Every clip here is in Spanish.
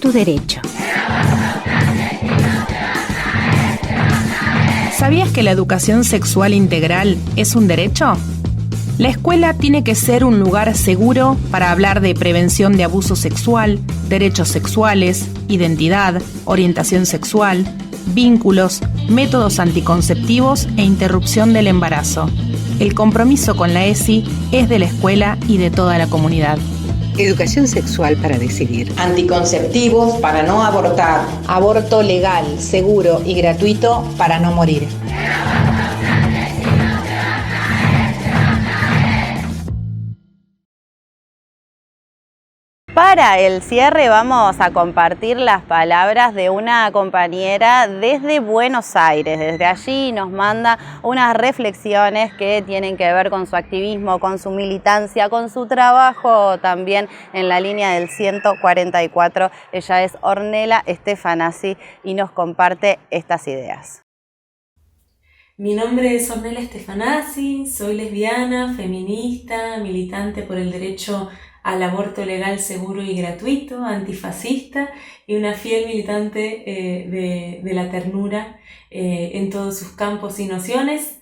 tu derecho. ¿Sabías que la educación sexual integral es un derecho? La escuela tiene que ser un lugar seguro para hablar de prevención de abuso sexual, derechos sexuales, identidad, orientación sexual, vínculos, métodos anticonceptivos e interrupción del embarazo. El compromiso con la ESI es de la escuela y de toda la comunidad. Educación sexual para decidir. Anticonceptivos para no abortar. Aborto legal, seguro y gratuito para no morir. Para el cierre vamos a compartir las palabras de una compañera desde Buenos Aires. Desde allí nos manda unas reflexiones que tienen que ver con su activismo, con su militancia, con su trabajo también en la línea del 144. Ella es Ornella Stefanasi y nos comparte estas ideas. Mi nombre es Ornella Stefanasi, soy lesbiana, feminista, militante por el derecho al aborto legal, seguro y gratuito, antifascista y una fiel militante de la ternura en todos sus campos y nociones.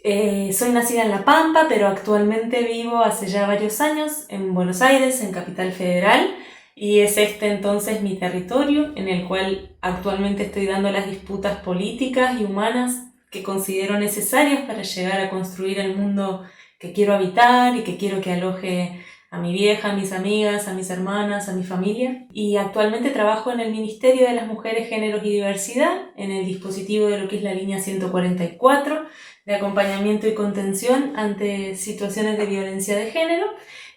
Soy nacida en La Pampa, pero actualmente vivo hace ya varios años en Buenos Aires, en Capital Federal, y es este entonces mi territorio en el cual actualmente estoy dando las disputas políticas y humanas que considero necesarias para llegar a construir el mundo que quiero habitar y que quiero que aloje a mi vieja, a mis amigas, a mis hermanas, a mi familia. Y actualmente trabajo en el Ministerio de las Mujeres, Géneros y Diversidad, en el dispositivo de lo que es la línea 144, de acompañamiento y contención ante situaciones de violencia de género.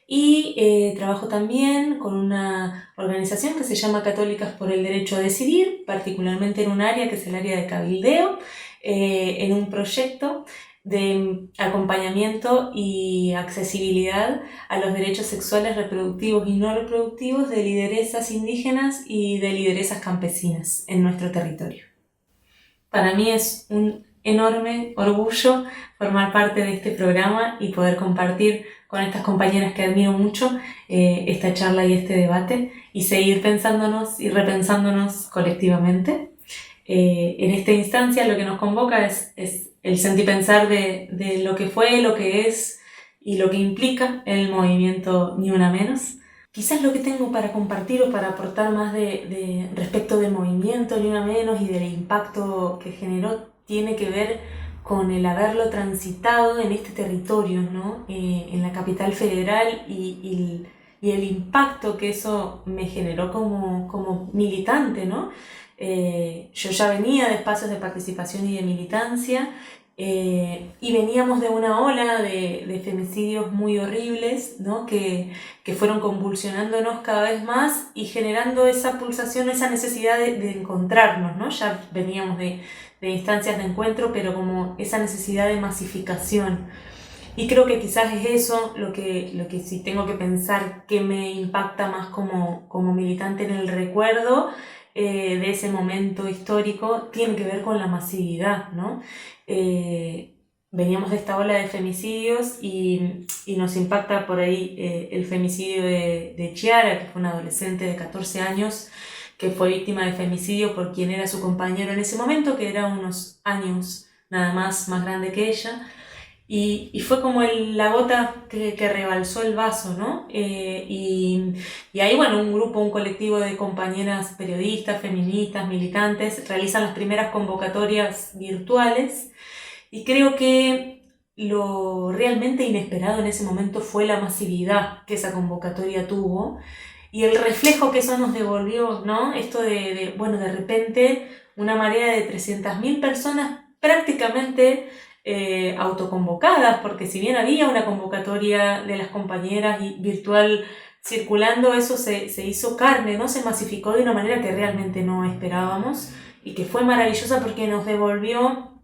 Y trabajo también con una organización que se llama Católicas por el Derecho a Decidir, particularmente en un área que es el área de cabildeo, en un proyecto de acompañamiento y accesibilidad a los derechos sexuales reproductivos y no reproductivos de lideresas indígenas y de lideresas campesinas en nuestro territorio. Para mí es un enorme orgullo formar parte de este programa y poder compartir con estas compañeras que admiro mucho esta charla y este debate y seguir pensándonos y repensándonos colectivamente. En esta instancia lo que nos convoca es el sentir pensar de lo que fue, lo que es y lo que implica el movimiento Ni Una Menos. Quizás lo que tengo para compartir o para aportar más de respecto del movimiento Ni Una Menos y del impacto que generó tiene que ver con el haberlo transitado en este territorio, ¿no? En la capital federal y el impacto que eso me generó como militante, ¿no? Yo ya venía de espacios de participación y de militancia y veníamos de una ola de femicidios muy horribles, ¿no? que fueron convulsionándonos cada vez más y generando esa pulsación, esa necesidad de encontrarnos, ¿no? Ya veníamos de instancias de encuentro, pero como esa necesidad de masificación. Y creo que quizás es eso lo que sí tengo que pensar que me impacta más como militante en el recuerdo de ese momento histórico, tiene que ver con la masividad, ¿no? Veníamos de esta ola de femicidios y nos impacta por ahí el femicidio de Chiara, que fue una adolescente de 14 años que fue víctima de femicidio por quien era su compañero en ese momento, que era unos años nada más grande que ella. Y fue como la gota que rebalsó el vaso, ¿no? Y ahí, bueno, un colectivo de compañeras periodistas, feministas, militantes, realizan las primeras convocatorias virtuales y creo que lo realmente inesperado en ese momento fue la masividad que esa convocatoria tuvo y el reflejo que eso nos devolvió, ¿no? Esto de repente una marea de 300.000 personas prácticamente autoconvocadas, porque si bien había una convocatoria de las compañeras y virtual circulando, eso se hizo carne, ¿no? Se masificó de una manera que realmente no esperábamos y que fue maravillosa porque nos devolvió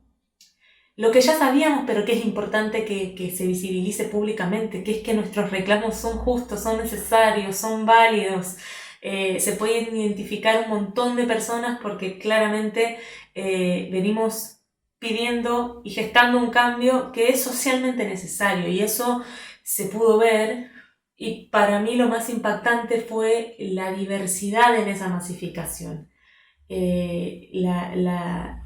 lo que ya sabíamos, pero que es importante que se visibilice públicamente, que es que nuestros reclamos son justos, son necesarios, son válidos. Se pueden identificar un montón de personas porque claramente venimos pidiendo y gestando un cambio que es socialmente necesario y eso se pudo ver y para mí lo más impactante fue la diversidad en esa masificación. La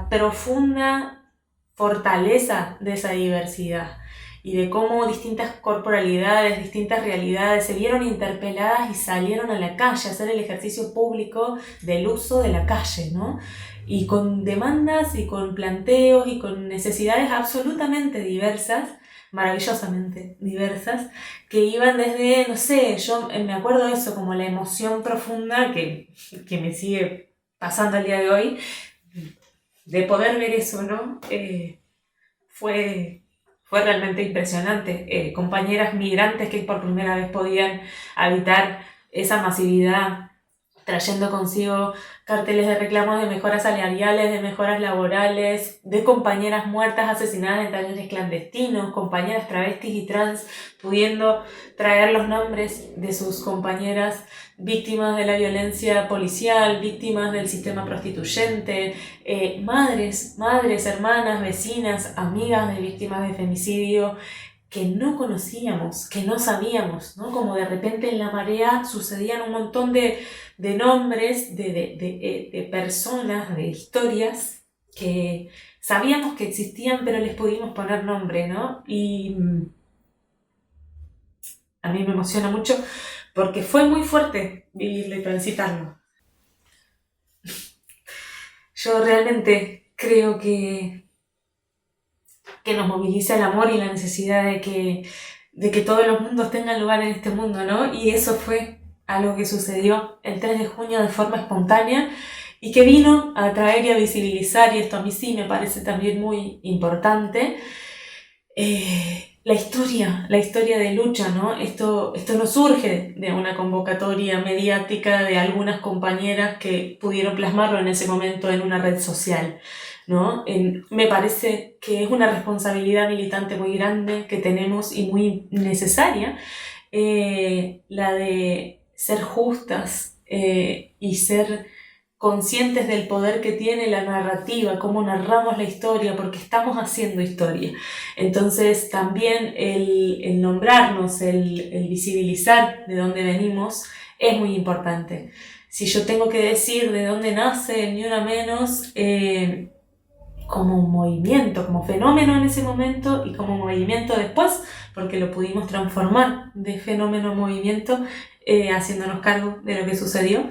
profunda fortaleza de esa diversidad y de cómo distintas corporalidades, distintas realidades se vieron interpeladas y salieron a la calle a hacer el ejercicio público del uso de la calle, ¿no? Y con demandas y con planteos y con necesidades absolutamente diversas, maravillosamente diversas, que iban desde, no sé, yo me acuerdo de eso, como la emoción profunda que me sigue pasando al día de hoy, de poder ver eso, ¿no? Fue realmente impresionante. Compañeras migrantes que por primera vez podían habitar esa masividad, trayendo consigo carteles de reclamos de mejoras salariales, de mejoras laborales, de compañeras muertas asesinadas en talleres clandestinos, compañeras travestis y trans pudiendo traer los nombres de sus compañeras víctimas de la violencia policial, víctimas del sistema prostituyente, madres, hermanas, vecinas, amigas de víctimas de femicidio, que no conocíamos, que no sabíamos, ¿no? Como de repente en La Marea sucedían un montón de nombres, de personas, de historias que sabíamos que existían, pero les pudimos poner nombre, ¿no? Y a mí me emociona mucho porque fue muy fuerte vivirlo y transitarlo. Yo realmente creo que nos moviliza el amor y la necesidad de que todos los mundos tengan lugar en este mundo, ¿no? Y eso fue algo que sucedió el 3 de junio de forma espontánea y que vino a atraer y a visibilizar, y esto a mí sí me parece también muy importante, la historia de lucha, ¿no? Esto no surge de una convocatoria mediática de algunas compañeras que pudieron plasmarlo en ese momento en una red social, ¿no? Me parece que es una responsabilidad militante muy grande que tenemos y muy necesaria, la de ser justas y ser conscientes del poder que tiene la narrativa, cómo narramos la historia, porque estamos haciendo historia. Entonces también el nombrarnos, el visibilizar de dónde venimos es muy importante. Si yo tengo que decir de dónde nace Ni Una Menos, como un movimiento, como fenómeno en ese momento y como movimiento después, porque lo pudimos transformar de fenómeno a movimiento, haciéndonos cargo de lo que sucedió.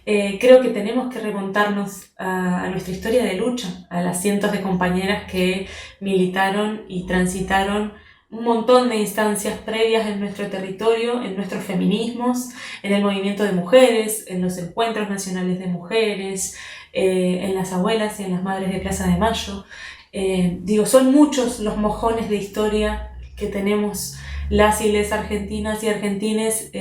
Creo que tenemos que remontarnos a nuestra historia de lucha, a las cientos de compañeras que militaron y transitaron un montón de instancias previas en nuestro territorio, en nuestros feminismos, en el movimiento de mujeres, en los encuentros nacionales de mujeres, en las abuelas y en las madres de Plaza de Mayo. Son muchos los mojones de historia que tenemos las y les argentinas y argentines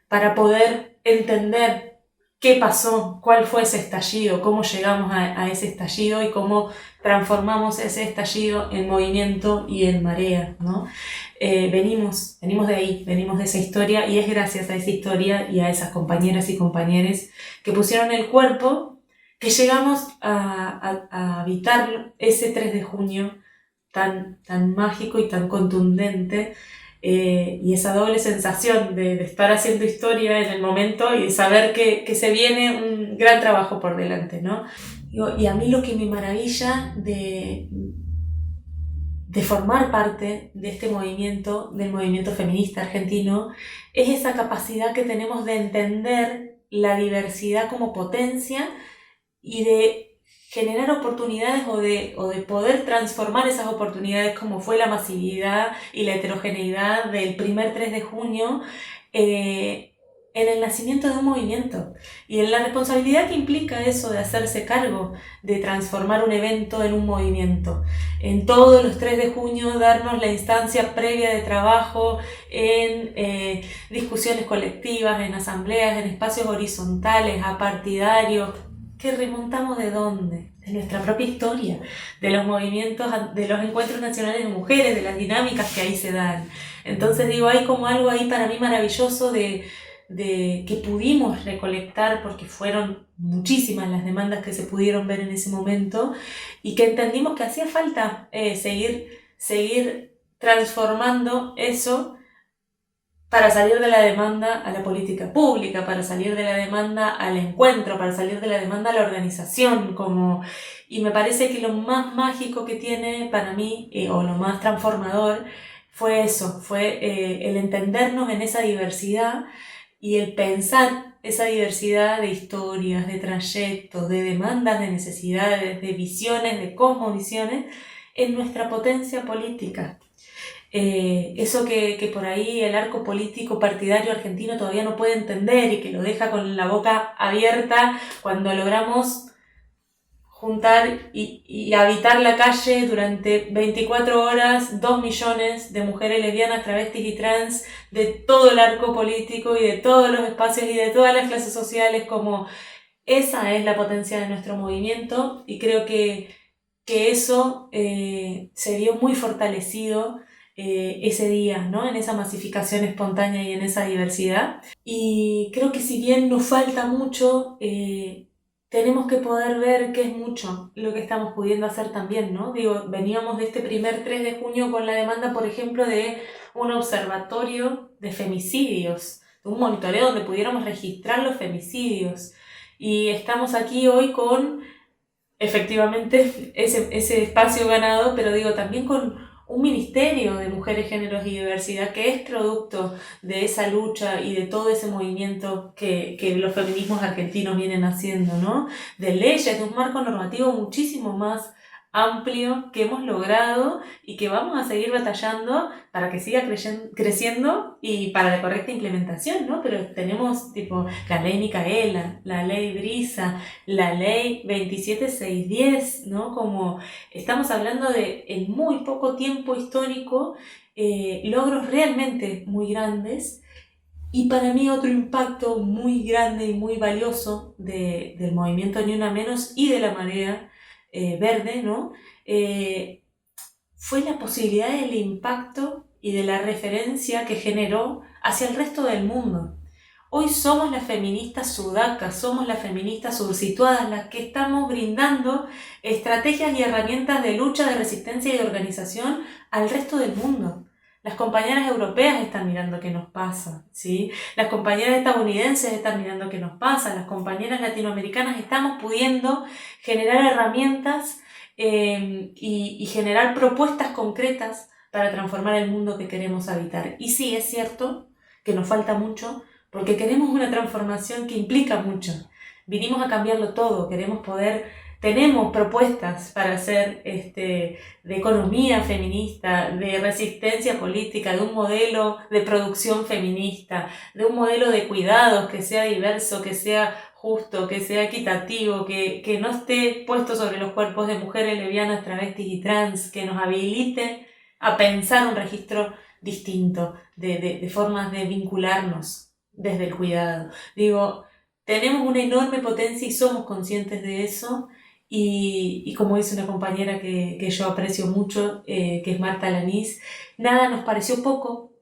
para poder entender qué pasó, cuál fue ese estallido, cómo llegamos a ese estallido y cómo transformamos ese estallido en movimiento y en marea, ¿no? Venimos de ahí, venimos de esa historia, y es gracias a esa historia y a esas compañeras y compañeros que pusieron el cuerpo que llegamos a habitar ese 3 de junio tan mágico y tan contundente, y esa doble sensación de estar haciendo historia en el momento y de saber que se viene un gran trabajo por delante, ¿no? Y a mí lo que me maravilla de formar parte de este movimiento, del movimiento feminista argentino, es esa capacidad que tenemos de entender la diversidad como potencia y de generar oportunidades o de poder transformar esas oportunidades, como fue la masividad y la heterogeneidad del primer 3 de junio, en el nacimiento de un movimiento y en la responsabilidad que implica eso de hacerse cargo, de transformar un evento en un movimiento. En todos los 3 de junio darnos la instancia previa de trabajo en discusiones colectivas, en asambleas, en espacios horizontales, apartidarios, que remontamos ¿de dónde? De nuestra propia historia, de los movimientos, de los encuentros nacionales de mujeres, de las dinámicas que ahí se dan. Entonces hay como algo ahí para mí maravilloso de que pudimos recolectar, porque fueron muchísimas las demandas que se pudieron ver en ese momento, y que entendimos que hacía falta seguir transformando eso para salir de la demanda a la política pública, para salir de la demanda al encuentro, para salir de la demanda a la organización, y me parece que lo más mágico que tiene para mí, o lo más transformador, fue eso, fue el entendernos en esa diversidad y el pensar esa diversidad de historias, de trayectos, de demandas, de necesidades, de visiones, de cosmovisiones, en nuestra potencia política. Eso que por ahí el arco político partidario argentino todavía no puede entender y que lo deja con la boca abierta cuando logramos juntar y habitar la calle durante 24 horas 2 millones de mujeres lesbianas, travestis y trans de todo el arco político y de todos los espacios y de todas las clases sociales. Como esa es la potencia de nuestro movimiento, y creo que eso se vio muy fortalecido ese día, ¿no? En esa masificación espontánea y en esa diversidad. Y creo que si bien nos falta mucho, tenemos que poder ver que es mucho lo que estamos pudiendo hacer también, ¿no? Digo, veníamos de este primer 3 de junio con la demanda, por ejemplo, de un observatorio de femicidios, de un monitoreo donde pudiéramos registrar los femicidios. Y estamos aquí hoy con, efectivamente, ese espacio ganado, pero digo, también con un ministerio de mujeres, géneros y diversidad que es producto de esa lucha y de todo ese movimiento que los feminismos argentinos vienen haciendo, ¿no? De leyes, de un marco normativo muchísimo más amplio que hemos logrado y que vamos a seguir batallando para que siga creciendo y para la correcta implementación, ¿no? Pero tenemos tipo la ley Micaela, la ley Brisa, la ley 27610, ¿no? Como estamos hablando de en muy poco tiempo histórico logros realmente muy grandes. Y para mí otro impacto muy grande y muy valioso del movimiento Ni Una Menos y de la Marea Verde, ¿no? Fue la posibilidad del impacto y de la referencia que generó hacia el resto del mundo. Hoy somos las feministas sudacas, somos las feministas subsituadas, las que estamos brindando estrategias y herramientas de lucha, de resistencia y de organización al resto del mundo. Las compañeras europeas están mirando qué nos pasa, ¿sí? Las compañeras estadounidenses están mirando qué nos pasa, las compañeras latinoamericanas estamos pudiendo generar herramientas y generar propuestas concretas para transformar el mundo que queremos habitar. Y sí, es cierto que nos falta mucho, porque queremos una transformación que implica mucho. Vinimos a cambiarlo todo, tenemos propuestas para hacer de economía feminista, de resistencia política, de un modelo de producción feminista, de un modelo de cuidados que sea diverso, que sea justo, que sea equitativo, que no esté puesto sobre los cuerpos de mujeres lesbianas, travestis y trans, que nos habilite a pensar un registro distinto de formas de vincularnos desde el cuidado. Digo, tenemos una enorme potencia y somos conscientes de eso. Y como dice una compañera que yo aprecio mucho, que es Marta Lanís, nada nos pareció poco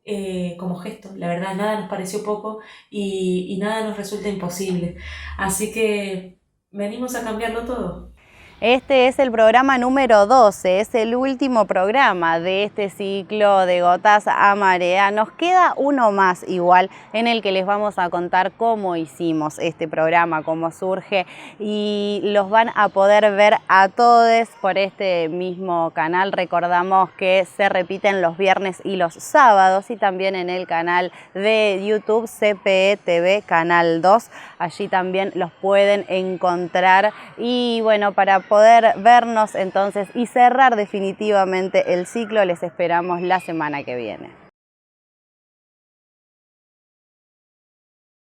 como gesto, la verdad, nada nos pareció poco y nada nos resulta imposible. Así que venimos a cambiarlo todo. Este es el programa número 12, es el último programa de este ciclo de Gotas a Marea. Nos queda uno más igual en el que les vamos a contar cómo hicimos este programa, cómo surge, y los van a poder ver a todos por este mismo canal. Recordamos que se repiten los viernes y los sábados y también en el canal de YouTube CPE TV Canal 2. Allí también los pueden encontrar y bueno, para poder vernos entonces y cerrar definitivamente el ciclo, les esperamos la semana que viene.